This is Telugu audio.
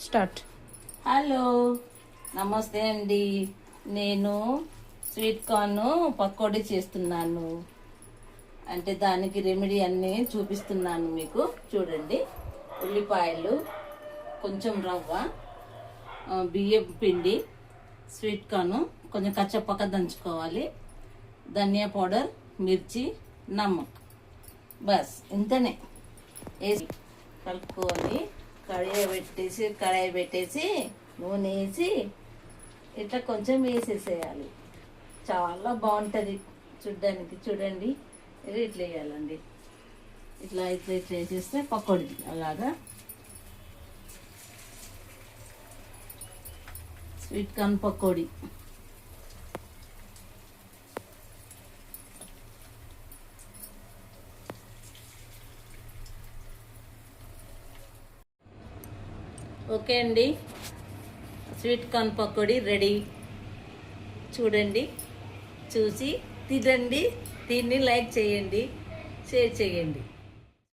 స్టార్ట్. హలో, నమస్తే అండి. నేను స్వీట్ కార్న్ పకోడీ చేస్తున్నాను. అంటే దానికి రెమెడీ అన్నీ చూపిస్తున్నాను మీకు. చూడండి, ఉల్లిపాయలు, కొంచెం రవ్వ, బియ్యం పిండి, స్వీట్ కార్న్ కొంచెం కచ్చపక్క దంచుకోవాలి, ధనియా పౌడర్, మిర్చి, నమ్మక్, బస్ ఇంతనే వేసి కలుపుకొని కడాయి పెట్టేసి నూనె వేసి ఇట్లా కొంచెం వేసేసేయాలి. చాలా బాగుంటుంది చూడ్డానికి. చూడండి, ఇది ఇట్లా వేయాలండి. ఇట్లా ఇట్లా ఇట్లా వేసేస్తే పకోడీ అలాగా స్వీట్ కార్న్ పకోడీ. ఓకే అండి, స్వీట్ కార్న్ పకోడీ రెడీ. చూడండి, చూసి తినండి, దీన్ని లైక్ చేయండి, షేర్ చేయండి.